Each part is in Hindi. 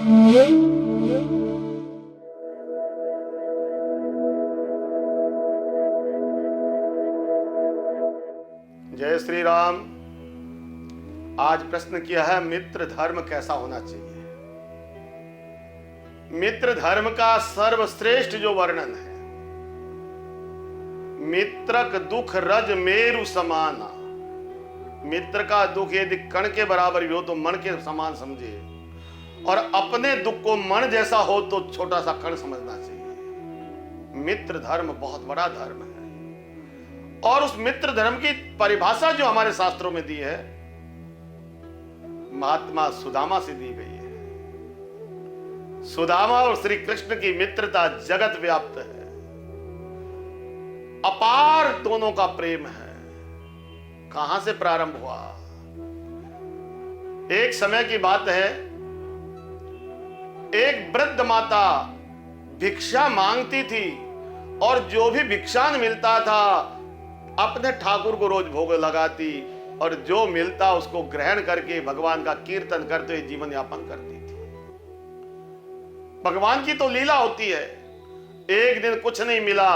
जय श्री राम। आज प्रश्न किया है, मित्र धर्म कैसा होना चाहिए। मित्र धर्म का सर्वश्रेष्ठ जो वर्णन है, मित्रक दुख रज मेरु समाना। मित्र का दुख यदि कण के बराबर भी हो तो मन के समान समझे, और अपने दुख को मन जैसा हो तो छोटा सा कण समझना चाहिए। मित्र धर्म बहुत बड़ा धर्म है, और उस मित्र धर्म की परिभाषा जो हमारे शास्त्रों में दी है, महात्मा सुदामा से दी गई है। सुदामा और श्री कृष्ण की मित्रता जगत व्याप्त है, अपार दोनों का प्रेम है। कहां से प्रारंभ हुआ? एक समय की बात है, एक वृद्ध माता भिक्षा मांगती थी, और जो भी भिक्षान मिलता था अपने ठाकुर को रोज भोग लगाती, और जो मिलता उसको ग्रहण करके भगवान का कीर्तन करते हुए जीवन यापन करती थी। भगवान की तो लीला होती है। एक दिन कुछ नहीं मिला,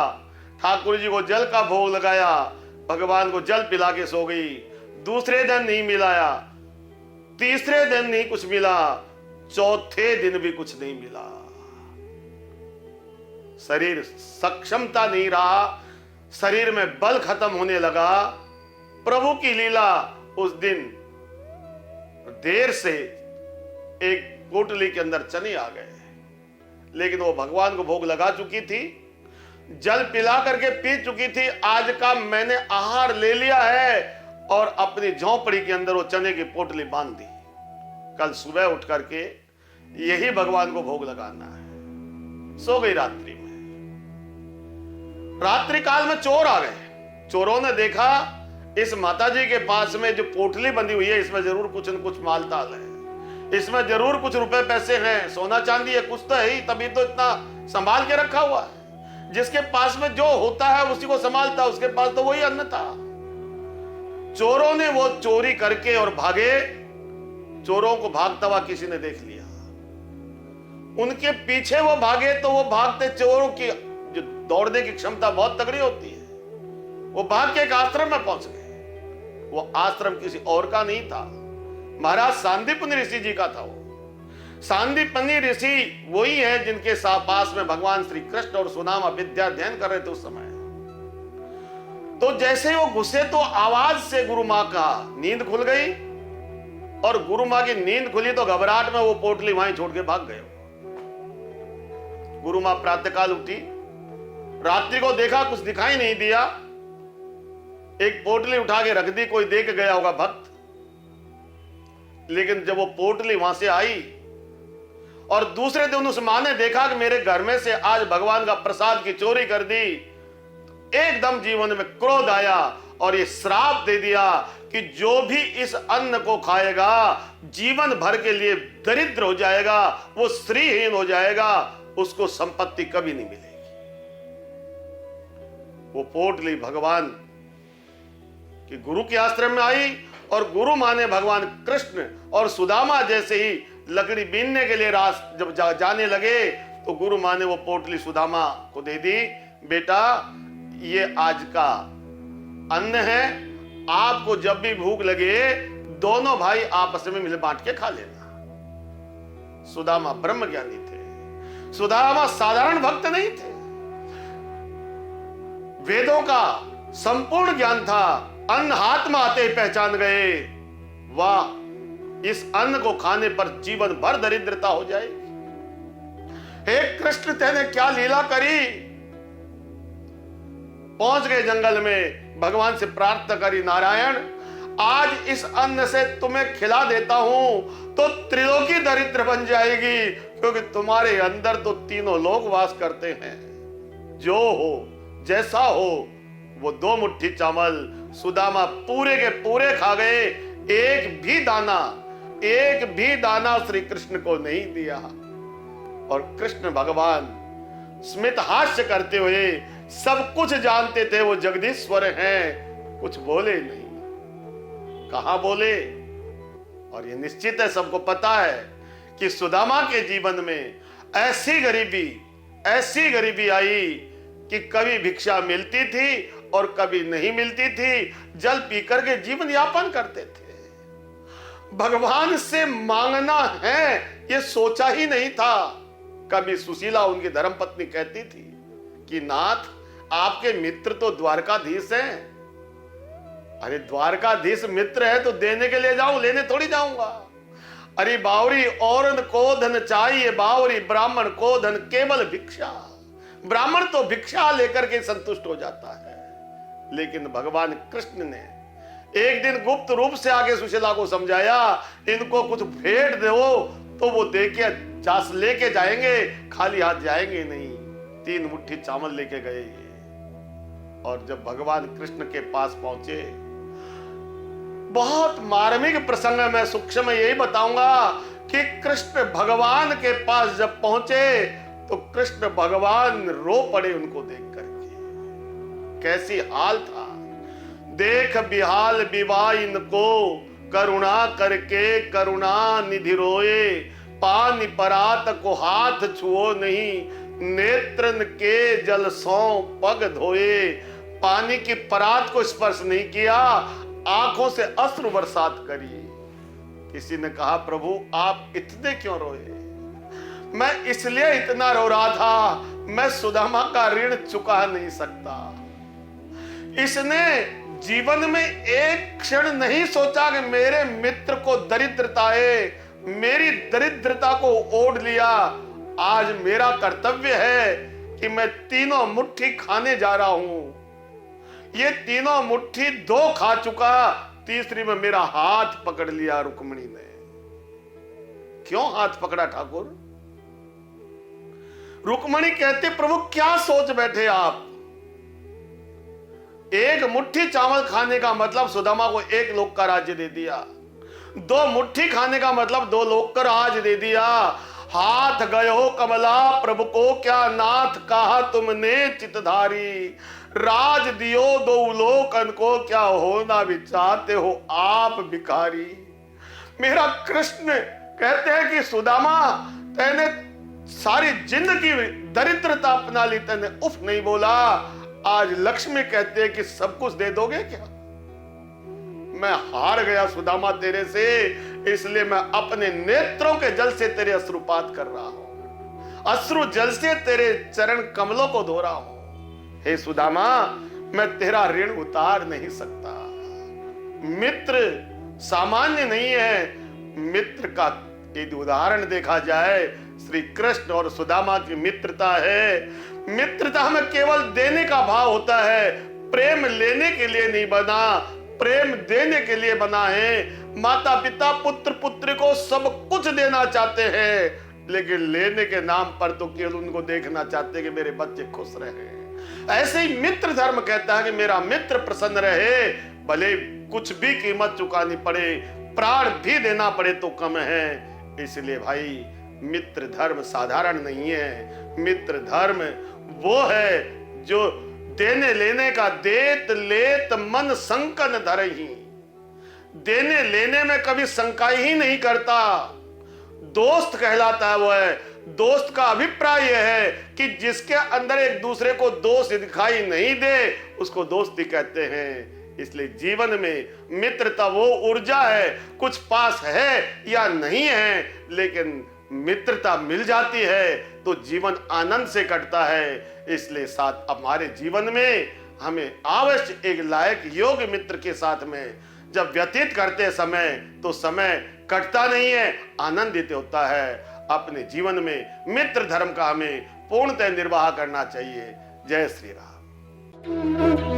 ठाकुर जी को जल का भोग लगाया, भगवान को जल पिला के सो गई। दूसरे दिन नहीं मिलाया, तीसरे दिन नहीं कुछ मिला, चौथे दिन भी कुछ नहीं मिला। शरीर सक्षमता नहीं रहा, शरीर में बल खत्म होने लगा। प्रभु की लीला, उस दिन देर से एक पोटली के अंदर चने आ गए, लेकिन वो भगवान को भोग लगा चुकी थी, जल पिला करके पी चुकी थी। आज का मैंने आहार ले लिया है, और अपनी झोंपड़ी के अंदर वो चने की पोटली बांध दी। कल सुबह उठ करके यही भगवान को भोग लगाना है। सो गई रात्रि में। रात्रि काल में चोर आ गए। चोरों ने देखा इस माताजी के पास में जो पोटली बंधी हुई है, इसमें जरूर कुछ न कुछ मालताल है, इसमें जरूर कुछ रुपए पैसे हैं, सोना चांदी है, कुछ तो है ही, तभी तो इतना संभाल के रखा हुआ है। जिसके पास में जो होता है उसी को संभालता, उसके पास तो वही अन्न था। चोरों ने वो चोरी करके और भागे। चोरों को भागता हुआ किसी ने देख लिया, उनके पीछे वो भागे, तो वो भागते, चोरों की जो दौड़ने की क्षमता बहुत तगड़ी होती है, वो भाग के एक आश्रम में पहुंच गए। वो आश्रम किसी और का नहीं था, महाराज सांदीपनि ऋषि जी का था। वो सांदीपनि ऋषि वही है जिनके पास में भगवान श्री कृष्ण और सुदामा विद्या अध्ययन कर रहे थे उस समय। तो जैसे वो घुसे तो आवाज से गुरु मां का नींद खुल गई, और गुरु मां की नींद खुली तो घबराहट में वो पोटली वहीं छोड़ के भाग गए। गुरु मां प्रातःकाल उठी, रात्रि को देखा कुछ दिखाई नहीं दिया, एक पोटली उठा के रख दी, कोई देख गया होगा भक्त। लेकिन जब वो पोटली वहां से आई, और दूसरे दिन उस मां ने देखा कि मेरे घर में से आज भगवान का प्रसाद की चोरी कर दी, एकदम जीवन में क्रोध आया, और ये श्राप दे दिया कि जो भी इस अन्न को खाएगा जीवन भर के लिए दरिद्र हो जाएगा, वो श्रीहीन हो जाएगा, उसको संपत्ति कभी नहीं मिलेगी। वो पोटली भगवान कि गुरु के आश्रम में आई, और गुरु मां ने भगवान कृष्ण और सुदामा जैसे ही लकड़ी बीनने के लिए जब जाने लगे, तो गुरु मां ने वो पोटली सुदामा को दे दी। बेटा, ये आज का अन्न है, आपको जब भी भूख लगे दोनों भाई आपस में मिल बांट के खा लेना। सुदामा ब्रह्मज्ञानी थे, सुदामा साधारण भक्त नहीं थे, वेदों का संपूर्ण ज्ञान था। अन्न हाथ में आते ही पहचान गए, वाह, इस अन्न को खाने पर जीवन भर दरिद्रता हो जाएगी। हे कृष्ण, तेने क्या लीला करी। पहुंच गए जंगल में, भगवान से प्रार्थना करी, नारायण, आज इस अन्न से तुम्हें खिला देता हूं तो त्रिलोकी दरिद्र बन जाएगी, क्योंकि तुम्हारे अंदर तो तीनों लोग वास करते हैं। जो हो, जैसा हो, वो 2 मुट्ठी चावल सुदामा पूरे के पूरे खा गए। एक भी दाना श्री कृष्ण को नहीं दिया। और कृष्ण भगवान स्मित हास्य करते हुए, सब कुछ जानते थे वो जगदीश्वर हैं, कुछ बोले नहीं। कहां बोले? और ये निश्चित है, सबको पता है कि सुदामा के जीवन में ऐसी गरीबी आई कि कभी भिक्षा मिलती थी और कभी नहीं मिलती थी। जल पीकर के जीवन यापन करते थे। भगवान से मांगना है ये सोचा ही नहीं था। कभी सुशीला उनकी धर्मपत्नी कहती थी कि नाथ, आपके मित्र तो द्वारकाधीश हैं। अरे द्वारकाधीश मित्र है तो देने के लिए जाऊं, लेने थोड़ी जाऊंगा। अरे बावरी, औरन को धन चाहिए बावरी, ब्राह्मण को धन केवल भिक्षा। ब्राह्मण तो भिक्षा लेकर के संतुष्ट हो जाता है, लेकिन भगवान कृष्ण ने एक दिन गुप्त रूप से आगे सुशीला को समझाया, इनको कुछ भेंट दो तो वो देके लेके जाएंगे, खाली हाथ जाएंगे नहीं। 3 मुट्ठी चावल लेके गए ये। और जब भगवान कृष्ण के पास पहुंचे, बहुत मार्मिक प्रसंग है, मैं सूक्ष्म यही बताऊंगा कि कृष्ण भगवान के पास जब पहुंचे तो कृष्ण भगवान रो पड़े उनको देख करके। कैसी हाल था, देख बिहाल विवाह इनको, करुणा करके करुणा निधि रोए, पानी परात को हाथ छुओ नहीं, नेत्रन के जल सो पग धोए। पानी की परात को स्पर्श नहीं किया, आंखों से अश्रु बरसात करी। किसी ने कहा, प्रभु आप इतने क्यों रोए? मैं इसलिए इतना रो रहा था, मैं सुदामा का ऋण चुका नहीं सकता। इसने जीवन में एक क्षण नहीं सोचा कि मेरे मित्र को दरिद्रता है, मेरी दरिद्रता को ओढ़ लिया। आज मेरा कर्तव्य है कि मैं 3 मुट्ठी खाने जा रहा हूं। ये 3 मुट्ठी 2 खा चुका, तीसरी में मेरा हाथ पकड़ लिया रुक्मिणी ने। क्यों हाथ पकड़ा ठाकुर? रुक्मिणी कहते, प्रभु क्या सोच बैठे आप? 1 मुट्ठी चावल खाने का मतलब सुदामा को 1 लोक का राज्य दे दिया। 2 मुट्ठी खाने का मतलब 2 लोक का राज्य दे दिया। हाथ गयो कमला प्रभु को क्या नाथ, कहा तुमने चितधारी। राज दियो 2 लोकन को, क्या होना भी चाहते हो आप भिखारी। मेरा कृष्ण कहते हैं कि सुदामा, तेने सारी जिंदगी दरिद्रता अपना ली, तेने उफ नहीं बोला। आज लक्ष्मी कहते हैं कि सब कुछ दे दोगे क्या? मैं हार गया सुदामा तेरे से, इसलिए मैं अपने नेत्रों के जल से तेरे अश्रुपात कर रहा हूं, अश्रु जल से तेरे चरण कमलों को धो रहा हूं। हे सुदामा, मैं तेरा ऋण उतार नहीं सकता। मित्र सामान्य नहीं है। मित्र का यदि उदाहरण देखा जाए, श्री कृष्ण और सुदामा की मित्रता है। मित्रता में केवल देने का भाव होता है। प्रेम लेने के लिए नहीं बना, प्रेम देने के लिए बना है। माता पिता पुत्र पुत्री को सब कुछ देना चाहते हैं, लेकिन लेने के नाम पर तो केवल उनको देखना चाहते हैं कि मेरे बच्चे खुश रहे। ऐसे ही मित्र धर्म कहता है कि मेरा मित्र प्रसन्न रहे, भले कुछ भी कीमत चुकानी पड़े, प्राण भी देना पड़े तो कम है। इसलिए भाई, मित्र धर्म साधारण नहीं है। मित्र धर्म वो है जो देने लेने का देत लेत मन संकन धरही, देने लेने में कभी शंका ही नहीं करता। दोस्त कहलाता है वो है। दोस्त का अभिप्राय यह है कि जिसके अंदर एक दूसरे को दोष दिखाई नहीं दे, उसको दोस्ती कहते हैं। इसलिए जीवन में मित्रता वो ऊर्जा है, कुछ पास है या नहीं है, लेकिन मित्रता मिल जाती है तो जीवन आनंद से कटता है। इसलिए साथ हमारे जीवन में हमें अवश्य एक लायक योग्य मित्र के साथ में जब व्यतीत करते समय, तो समय कटता नहीं है, आनंदित होता है। अपने जीवन में मित्र धर्म का हमें पूर्णतः निर्वाह करना चाहिए। जय श्री राम।